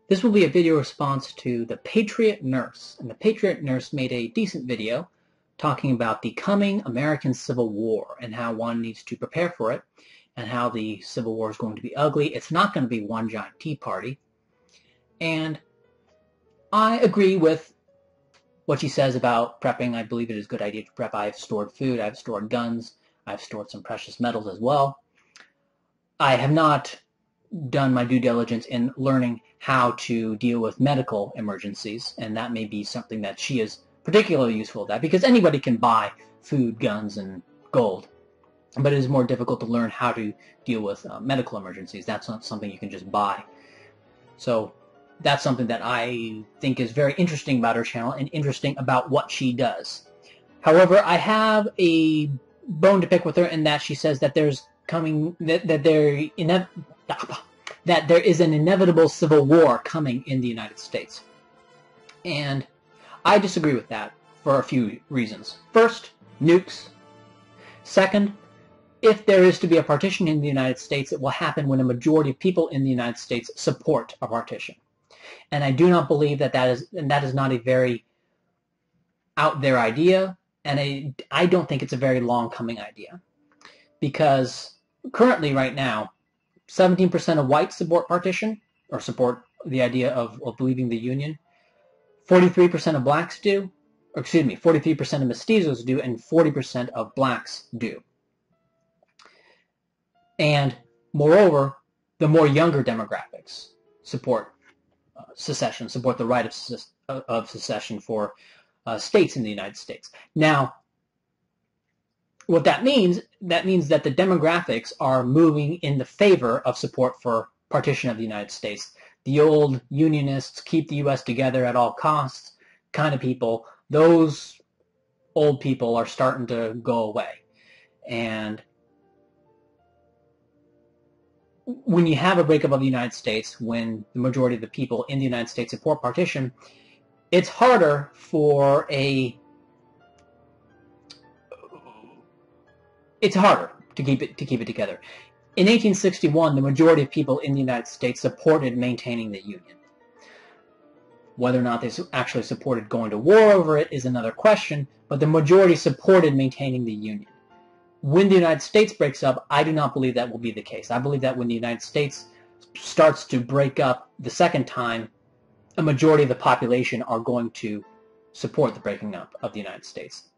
This will be a video response to The Patriot Nurse, and The Patriot Nurse made a decent video talking about the coming American Civil War and how one needs to prepare for it and how the Civil War is going to be ugly. It's not going to be one giant tea party. And I agree with what she says about prepping. I believe it is a good idea to prep. I've stored food, I've stored guns, I've stored some precious metals as well. I have not done my due diligence in learning how to deal with medical emergencies, and that may be something that she is particularly useful at, that because anybody can buy food, guns, and gold, but it is more difficult to learn how to deal with medical emergencies. That's not something you can just buy. So that's something that I think is very interesting about her channel and interesting about what she does. However, I have a bone to pick with her in that she says that there is an inevitable civil war coming in the United States. And I disagree with that for a few reasons. First, nukes. Second, if there is to be a partition in the United States, it will happen when a majority of people in the United States support a partition. And I do not believe that that is not a very out there idea, and I don't think it's a very long coming idea. Because currently, right now, 17% of whites support partition, or support the idea of leaving the Union. 43% of blacks do, or excuse me, 43% of mestizos do, and 40% of blacks do. And moreover, the more younger demographics support secession, support the right of secession for states in the United States. Now, what that means that the demographics are moving in the favor of support for partition of the United States. The old Unionists, keep the U.S. together at all costs kind of people, those old people are starting to go away. And when you have a breakup of the United States, when the majority of the people in the United States support partition, it's harder for it's harder to keep it together. In 1861, the majority of people in the United States supported maintaining the Union. Whether or not they actually supported going to war over it is another question, but the majority supported maintaining the Union. When the United States breaks up, I do not believe that will be the case. I believe that when the United States starts to break up the second time, a majority of the population are going to support the breaking up of the United States.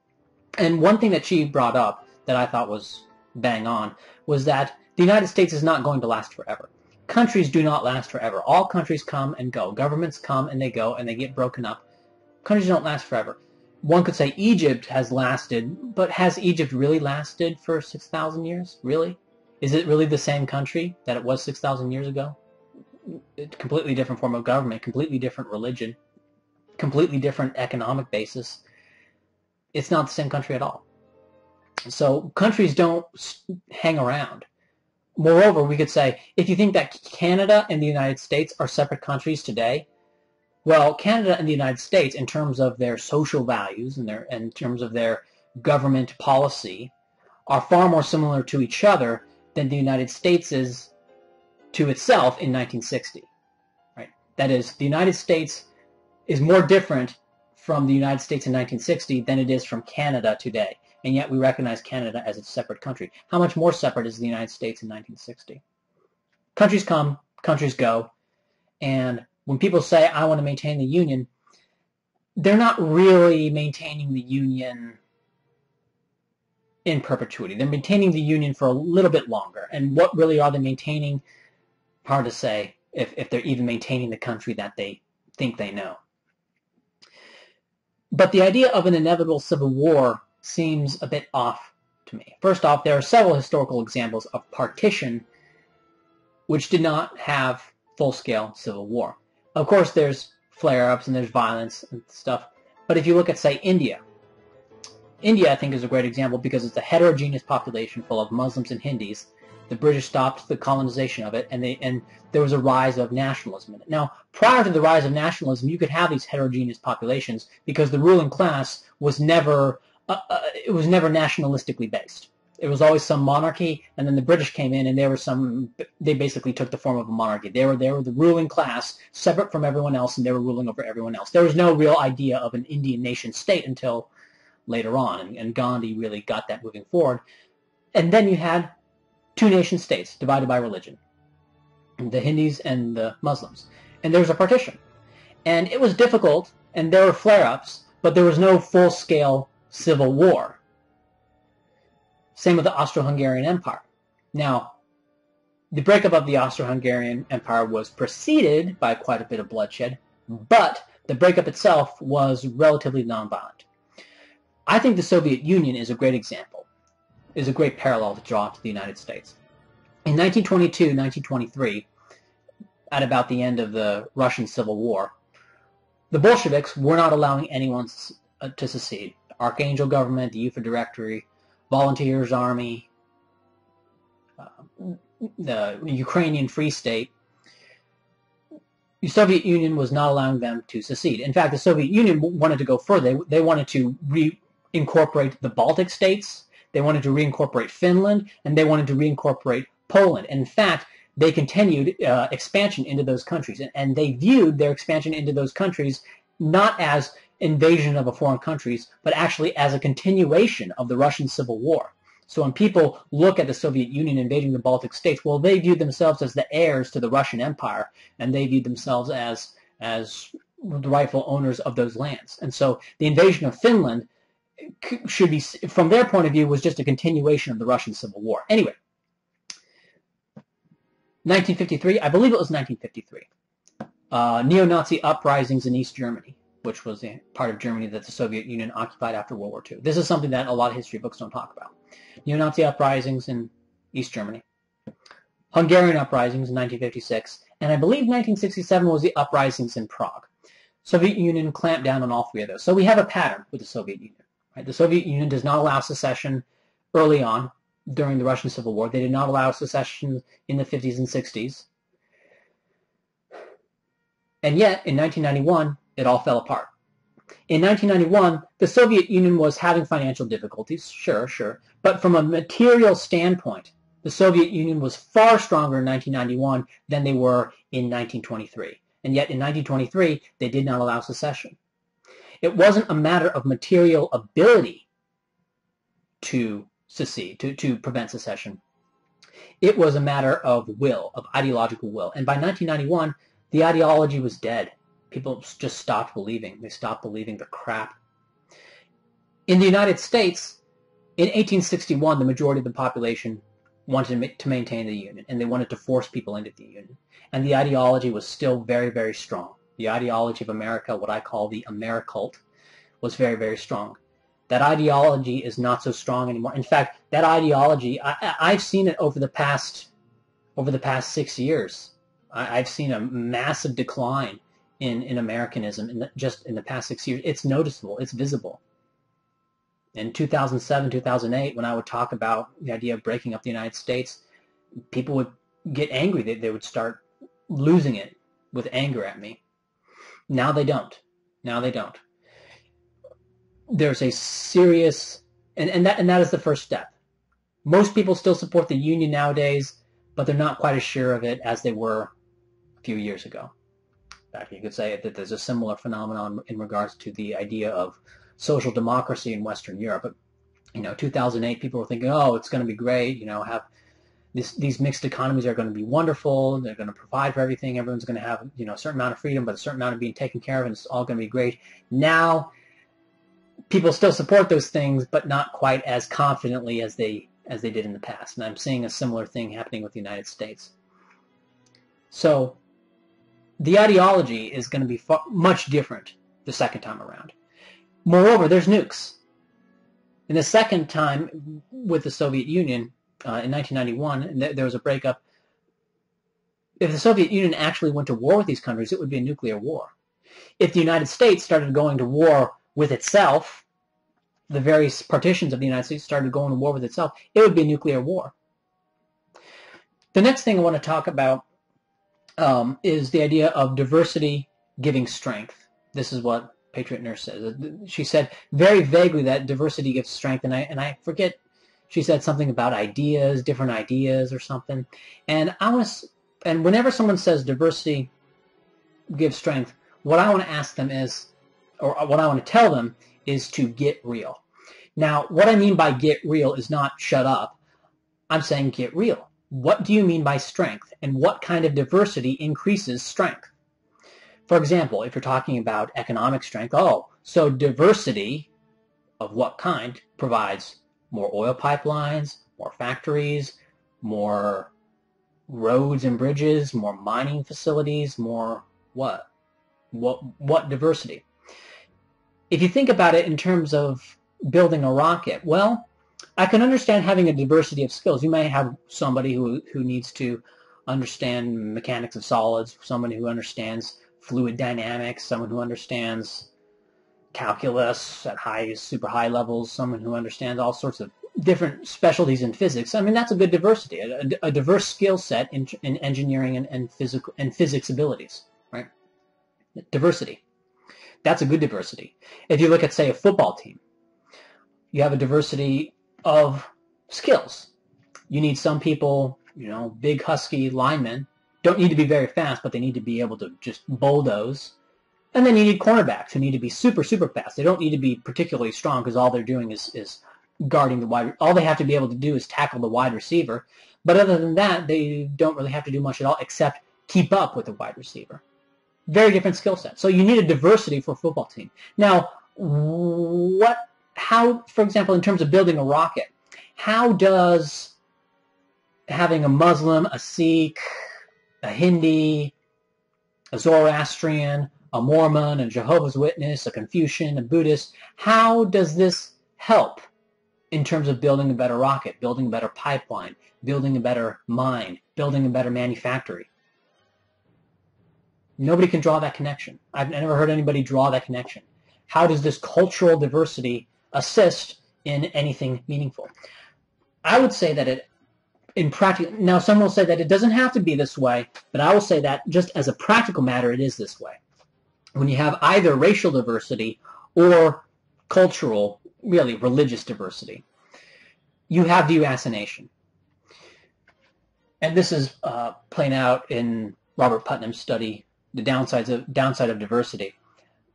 And one thing that she brought up that I thought was bang on was that the United States is not going to last forever. Countries do not last forever. All countries come and go. Governments come and they go and they get broken up. Countries don't last forever. One could say Egypt has lasted, but has Egypt really lasted for 6,000 years? Really? Is it really the same country that it was 6,000 years ago? Completely different form of government, completely different religion, completely different economic basis. It's not the same country at all. So countries don't hang around. Moreover, we could say, if you think that Canada and the United States are separate countries today, well, Canada and the United States, in terms of their social values and in terms of their government policy, are far more similar to each other than the United States is to itself in 1960. Right? That is, the United States is more different from the United States in 1960 than it is from Canada today. And yet we recognize Canada as a separate country. How much more separate is the United States in 1960? Countries come, countries go, and when people say, I want to maintain the Union, they're not really maintaining the Union in perpetuity. They're maintaining the Union for a little bit longer. And what really are they maintaining? Hard to say if they're even maintaining the country that they think they know. But the idea of an inevitable civil war seems a bit off to me. First off, there are several historical examples of partition which did not have full-scale civil war. Of course, there's flare-ups and there's violence and stuff, but if you look at, say, India, I think is a great example because it's a heterogeneous population full of Muslims and Hindus. The British stopped the colonization of it, and there was a rise of nationalism in it. Now, prior to the rise of nationalism, you could have these heterogeneous populations because the ruling class was never nationalistically based. It was always some monarchy, and then the British came in, and they basically took the form of a monarchy. They were the ruling class, separate from everyone else, and they were ruling over everyone else. There was no real idea of an Indian nation state until later on, and Gandhi really got that moving forward. And then you had two nation states divided by religion, the Hindus and the Muslims. And there was a partition. And it was difficult, and there were flare-ups, but there was no full-scale civil war. Same with the Austro-Hungarian Empire. Now, the breakup of the Austro-Hungarian Empire was preceded by quite a bit of bloodshed, but the breakup itself was relatively nonviolent. I think the Soviet Union is a great example, is a great parallel to draw to the United States. In 1922, 1923, at about the end of the Russian Civil War, the Bolsheviks were not allowing anyone to secede. Archangel government, the UFA Directory, Volunteers Army, the Ukrainian Free State, the Soviet Union was not allowing them to secede. In fact, the Soviet Union wanted to go further. They wanted to reincorporate the Baltic states, they wanted to reincorporate Finland, and they wanted to reincorporate Poland. And in fact, they continued expansion into those countries, and they viewed their expansion into those countries not as invasion of a foreign countries, but actually as a continuation of the Russian Civil War. So when people look at the Soviet Union invading the Baltic states, well, they viewed themselves as the heirs to the Russian Empire, and they viewed themselves as the rightful owners of those lands. And so the invasion of Finland should be, from their point of view, was just a continuation of the Russian Civil War. Anyway, 1953, I believe it was 1953, neo-Nazi uprisings in East Germany, which was a part of Germany that the Soviet Union occupied after World War II. This is something that a lot of history books don't talk about. Neo-Nazi uprisings in East Germany, Hungarian uprisings in 1956, and I believe 1967 was the uprisings in Prague. Soviet Union clamped down on all three of those. So we have a pattern with the Soviet Union. Right? The Soviet Union does not allow secession early on during the Russian Civil War. They did not allow secession in the 50s and 60s. And yet, in 1991, it all fell apart. In 1991, the Soviet Union was having financial difficulties, sure, but from a material standpoint, the Soviet Union was far stronger in 1991 than they were in 1923. And yet, in 1923, they did not allow secession. It wasn't a matter of material ability to secede, to prevent secession. It was a matter of will, of ideological will. And by 1991, the ideology was dead. People just stopped believing. They stopped believing the crap. In the United States, in 1861, the majority of the population wanted to maintain the Union, and they wanted to force people into the Union. And the ideology was still very, very strong. The ideology of America, what I call the Americult, was very, very strong. That ideology is not so strong anymore. In fact, that ideology, I've seen it over the past 6 years. I've seen a massive decline in Americanism just in the past 6 years. It's noticeable. It's visible. In 2007, 2008, when I would talk about the idea of breaking up the United States, people would get angry. They would start losing it with anger at me. Now they don't. Now they don't. There's a serious, and that is the first step. Most people still support the Union nowadays, but they're not quite as sure of it as they were a few years ago. In fact, you could say that there's a similar phenomenon in regards to the idea of social democracy in Western Europe. But, 2008, people were thinking, oh, it's going to be great, have these mixed economies are going to be wonderful, they're going to provide for everything, everyone's going to have, a certain amount of freedom, but a certain amount of being taken care of, and it's all going to be great. Now, people still support those things, but not quite as confidently as they did in the past. And I'm seeing a similar thing happening with the United States. So, the ideology is going to be much different the second time around. Moreover, there's nukes. In the second time with the Soviet Union, in 1991, there was a breakup. If the Soviet Union actually went to war with these countries, it would be a nuclear war. If the United States started going to war with itself, the various partitions of the United States started going to war with itself, it would be a nuclear war. The next thing I want to talk about is the idea of diversity giving strength. This is what ThePatriotNurse says. She said very vaguely that diversity gives strength, and I forget She said something about ideas, different ideas or something. And whenever someone says diversity gives strength, what I want to ask them is, or what I want to tell them is to get real. Now, what I mean by get real is not shut up. I'm saying get real. What do you mean by strength? And what kind of diversity increases strength? For example, if you're talking about economic strength, so diversity of what kind provides more oil pipelines, more factories, more roads and bridges, more mining facilities, more what? What diversity? If you think about it in terms of building a rocket, well, I can understand having a diversity of skills. You may have somebody who needs to understand mechanics of solids, someone who understands fluid dynamics, someone who understands calculus at super high levels, someone who understands all sorts of different specialties in physics. I mean, that's a good diversity, a diverse skill set in engineering and physics abilities, right? Diversity. That's a good diversity. If you look at, say, a football team, you have a diversity of skills. You need some people, big husky linemen, don't need to be very fast, but they need to be able to just bulldoze. And then you need cornerbacks who need to be super, super fast. They don't need to be particularly strong because all they're doing is guarding the wide. All they have to be able to do is tackle the wide receiver. But other than that, they don't really have to do much at all except keep up with the wide receiver. Very different skill set. So you need a diversity for a football team. Now, how, for example, in terms of building a rocket, how does having a Muslim, a Sikh, a Hindi, a Zoroastrian, a Mormon, a Jehovah's Witness, a Confucian, a Buddhist, how does this help in terms of building a better rocket, building a better pipeline, building a better mine, building a better manufactory? Nobody can draw that connection. I've never heard anybody draw that connection. How does this cultural diversity assist in anything meaningful? I would say that now some will say that it doesn't have to be this way, but I will say that just as a practical matter, it is this way. When you have either racial diversity or cultural, really religious diversity, you have the assassination. And this is playing out in Robert Putnam's study, The Downside of Diversity.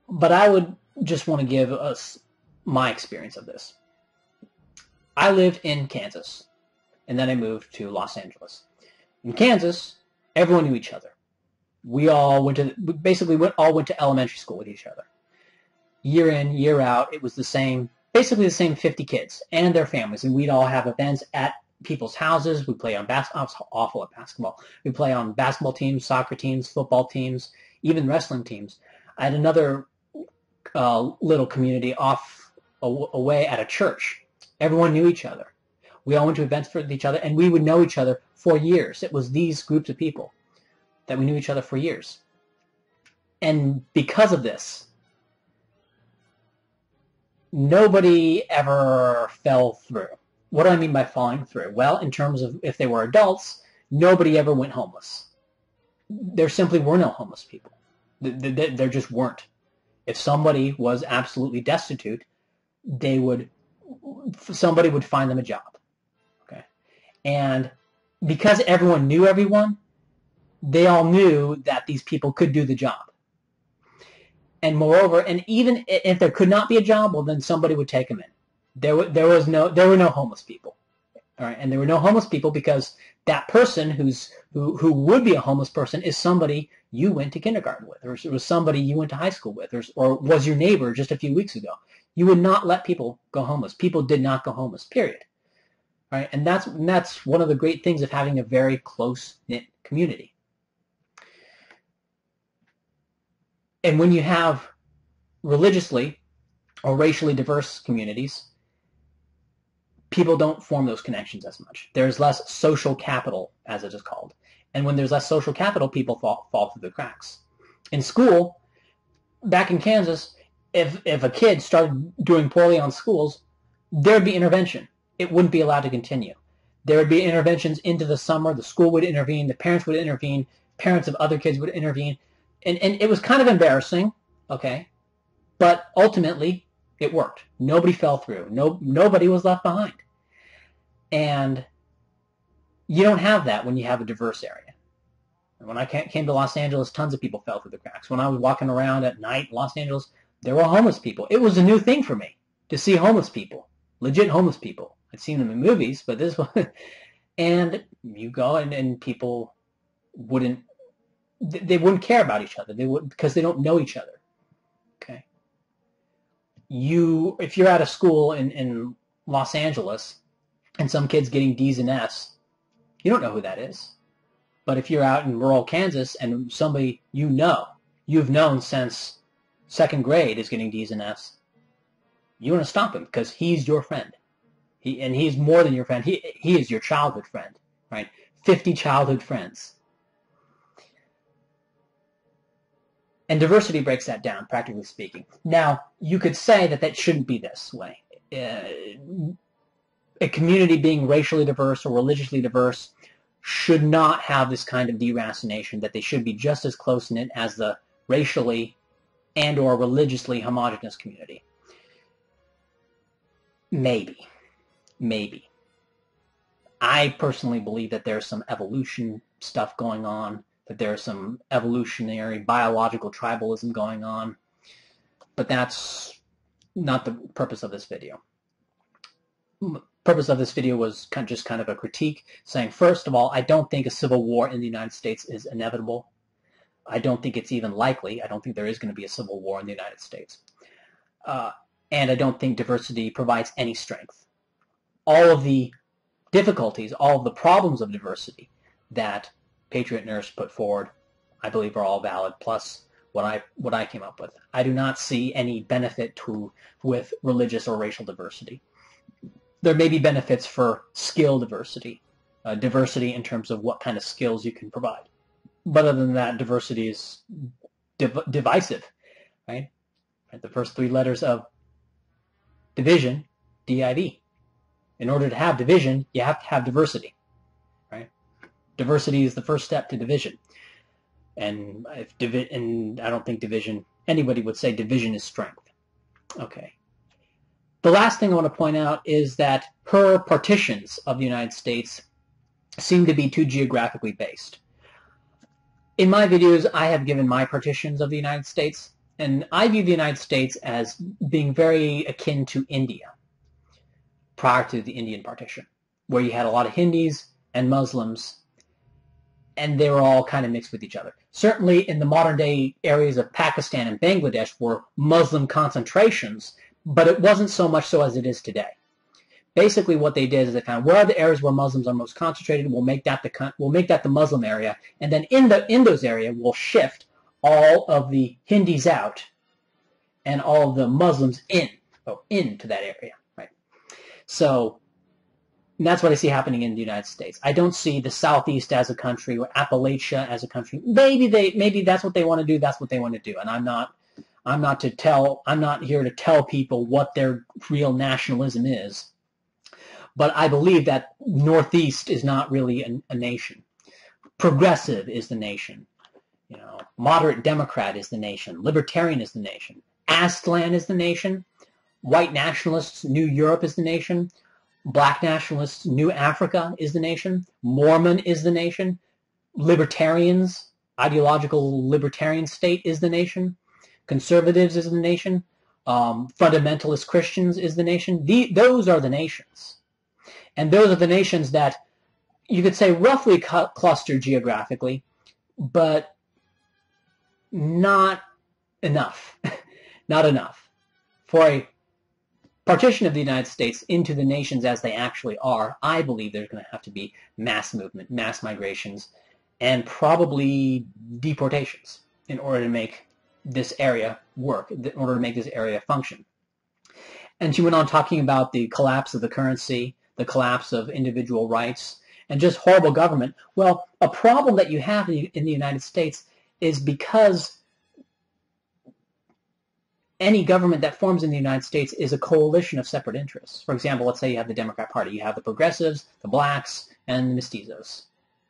But I would just want to give us my experience of this. I lived in Kansas, and then I moved to Los Angeles. In Kansas, everyone knew each other. We all went to elementary school with each other. Year in, year out, it was basically the same 50 kids and their families, and we'd all have events at people's houses. We play on basketball. I was awful at basketball. We play on basketball teams, soccer teams, football teams, even wrestling teams. I had another little community away at a church. Everyone knew each other. We all went to events with each other, and we would know each other for years. It was these groups of people that we knew each other for years. And because of this, nobody ever fell through. What do I mean by falling through? Well, in terms of if they were adults, nobody ever went homeless. There simply were no homeless people. There just weren't. If somebody was absolutely destitute, somebody would find them a job. Okay, and because everyone knew everyone, they all knew that these people could do the job. And moreover, and even if there could not be a job, well, then somebody would take them in. There were no homeless people. All right, and there were no homeless people because that person who would be a homeless person is somebody you went to kindergarten with, or it was somebody you went to high school with, or was your neighbor just a few weeks ago. You would not let people go homeless. People did not go homeless, period. All right, and that's one of the great things of having a very close-knit community. And when you have religiously or racially diverse communities, people don't form those connections as much. There's less social capital, as it is called. And when there's less social capital, people fall through the cracks. In school, back in Kansas, if a kid started doing poorly on schools, there would be intervention. It wouldn't be allowed to continue. There would be interventions into the summer. The school would intervene. The parents would intervene. Parents of other kids would intervene. And it was kind of embarrassing, okay? But ultimately, it worked. Nobody fell through. Nobody was left behind. And you don't have that when you have a diverse area. When I came to Los Angeles, tons of people fell through the cracks. When I was walking around at night in Los Angeles, there were homeless people. It was a new thing for me to see homeless people, legit homeless people. I'd seen them in movies, but this one, and you go and people wouldn't care about each other. They wouldn't, because they don't know each other. Okay. If you're at a school in Los Angeles and some kid's getting D's and F's, you don't know who that is. But if you're out in rural Kansas and somebody you've known since second grade is getting D's and F's, you want to stop him because he's your friend. He's more than your friend. He is your childhood friend, right? 50 childhood friends. And diversity breaks that down, practically speaking. Now, you could say that shouldn't be this way. A community being racially diverse or religiously diverse should not have this kind of deracination, that they should be just as close-knit as the racially and or religiously homogenous community. Maybe. I personally believe that there's some evolution stuff going on, that there's some evolutionary biological tribalism going on, but that's not the purpose of this video. Purpose of this video was just kind of a critique, saying, first of all, I don't think a civil war in the United States is inevitable. I don't think it's even likely. I don't think there is going to be a civil war in the United States. And I don't think diversity provides any strength. All of the difficulties, all of the problems of diversity that Patriot Nurse put forward, I believe are all valid, plus what I came up with. I do not see any benefit with religious or racial diversity. There may be benefits for skill diversity, diversity in terms of what kind of skills you can provide. But other than that, diversity is divisive, right? The first three letters of division, D-I-V. In order to have division, you have to have diversity, right? Diversity is the first step to division. And I don't think anybody would say division is strength. Okay. The last thing I want to point out is that her partitions of the United States seem to be too geographically based. In my videos, I have given my partitions of the United States, and I view the United States as being very akin to India prior to the Indian partition, where you had a lot of Hindus and Muslims, and they were all kind of mixed with each other. Certainly in the modern-day areas of Pakistan and Bangladesh were Muslim concentrations, but it wasn't so much so as it is today. Basically what they did is they found where are the areas where Muslims are most concentrated, we'll make that the Muslim area, and then in those areas we'll shift all of the Hindus out and all of the Muslims into that area, right? So that's what I see happening in the United States. I don't see the Southeast as a country or Appalachia as a country. Maybe that's what they want to do. That's what they want to do, and I'm not here to tell people what their real nationalism is. But I believe that Northeast is not really a nation. Progressive is the nation. Moderate Democrat is the nation. Libertarian is the nation. Aztlan is the nation. White nationalists, New Europe is the nation. Black nationalists, New Africa is the nation. Mormon is the nation. Libertarians, ideological libertarian state is the nation. Conservatives is the nation. Fundamentalist Christians is the nation. Those are the nations. And those are the nations that you could say roughly cluster geographically, but not enough. Not enough. For a partition of the United States into the nations as they actually are, I believe there's going to have to be mass movement, mass migrations, and probably deportations in order to make this area work, in order to make this area function. And she went on talking about the collapse of the currency, the collapse of individual rights, and just horrible government. Well, a problem that you have in the United States is because any government that forms in the United States is a coalition of separate interests. For example, let's say you have the Democrat Party. You have the progressives, the blacks, and the mestizos.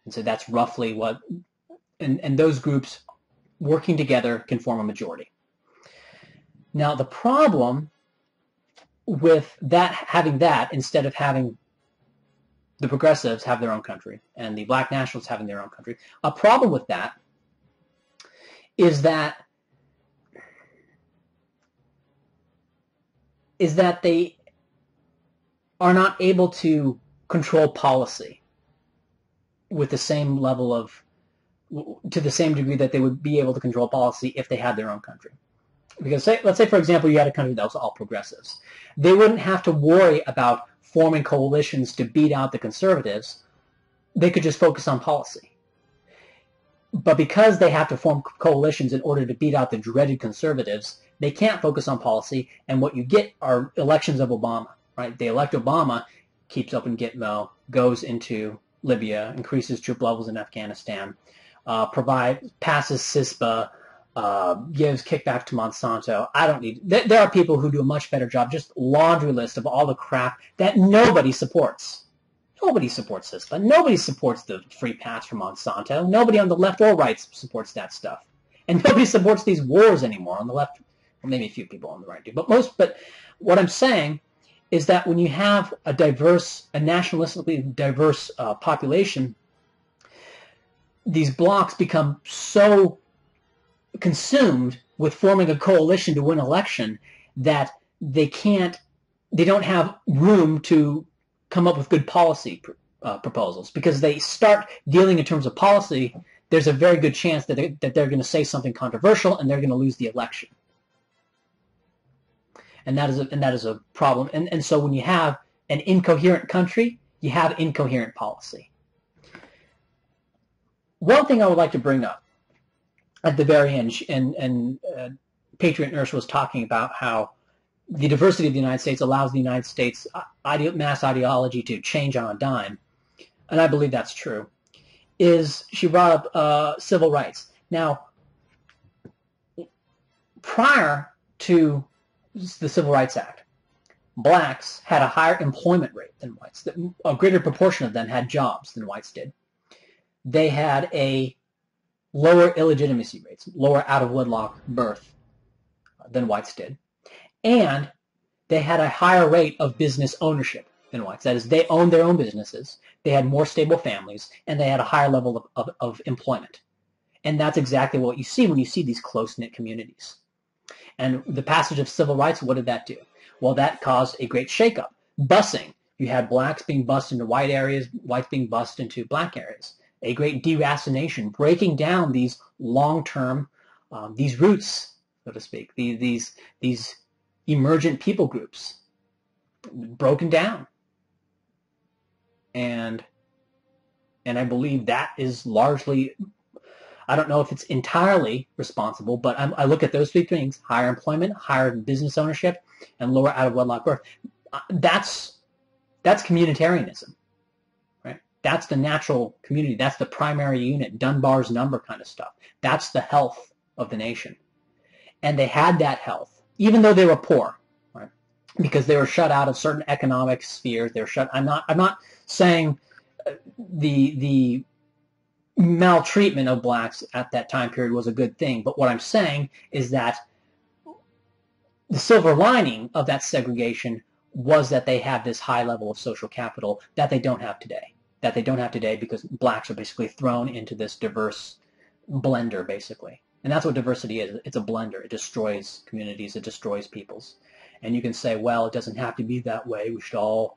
And so that's roughly what, and those groups working together can form a majority. Now, the problem with having that instead of having the progressives have their own country, and the black nationalists having their own country. A problem with that is that they are not able to control policy with the same level of, to the same degree that they would be able to control policy if they had their own country. Because let's say, for example, you had a country that was all progressives. They wouldn't have to worry about forming coalitions to beat out the conservatives. They could just focus on policy. But because they have to form coalitions in order to beat out the dreaded conservatives, they can't focus on policy, and what you get are elections of Obama. Right? They elect Obama, keeps open Gitmo, goes into Libya, increases troop levels in Afghanistan, passes CISPA, gives kickback to Monsanto. I don't need... There are people who do a much better job, just laundry list of all the crap that nobody supports. Nobody supports CISPA. Nobody supports the free pass for Monsanto. Nobody on the left or right supports that stuff. And nobody supports these wars anymore on the left. Well, maybe a few people on the right do. But what I'm saying is that when you have a nationalistically diverse population, these blocs become so consumed with forming a coalition to win election that they don't have room to come up with good policy proposals, because they start dealing in terms of policy. There's a very good chance that they're going to say something controversial and they're going to lose the election, and that is a problem. And so when you have an incoherent country, you have incoherent policy. One thing I would like to bring up at the very end, and Patriot Nurse was talking about how the diversity of the United States allows the United States mass ideology to change on a dime, and I believe that's true, is she brought up civil rights. Now, prior to the Civil Rights Act, blacks had a higher employment rate than whites. A greater proportion of them had jobs than whites did. They had a lower illegitimacy rates, lower out-of-wedlock birth than whites did. And they had a higher rate of business ownership than whites. That is, they owned their own businesses, they had more stable families, and they had a higher level of employment. And that's exactly what you see when you see these close-knit communities. And the passage of civil rights, what did that do? Well, that caused a great shakeup. Busing. You had blacks being bused into white areas, whites being bused into black areas. A great deracination, breaking down these long-term, these roots, so to speak, these emergent people groups, broken down. And I believe that is largely, I don't know if it's entirely responsible, but I look at those three things: higher employment, higher business ownership, and lower out-of-wedlock birth. That's communitarianism, right? That's the natural community. That's the primary unit, Dunbar's number kind of stuff. That's the health of the nation. And they had that health, even though they were poor, right? Because they were shut out of certain economic spheres. They were shut. I'm not saying the maltreatment of blacks at that time period was a good thing, but what I'm saying is that the silver lining of that segregation was that they have this high level of social capital that they don't have today. That they don't have today because blacks are basically thrown into this diverse blender, basically. And that's what diversity is. It's a blender. It destroys communities. It destroys peoples. And you can say, well, it doesn't have to be that way. We should all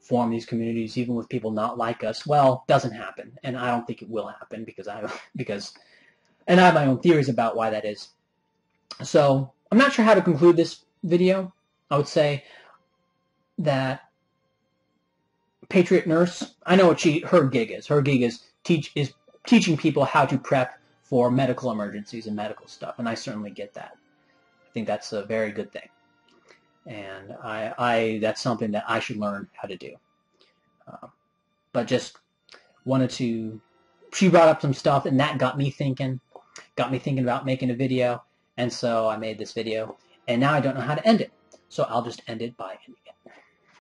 form these communities even with people not like us. Well, it doesn't happen. And I don't think it will happen and I have my own theories about why that is. So I'm not sure how to conclude this video. I would say that Patriot Nurse, I know what her gig is. Her gig is teaching people how to prep for medical emergencies and medical stuff, and I certainly get that. I think that's a very good thing, and that's something that I should learn how to do. But just wanted to, she brought up some stuff, and that got me thinking about making a video, and so I made this video, and now I don't know how to end it, so I'll just end it by ending.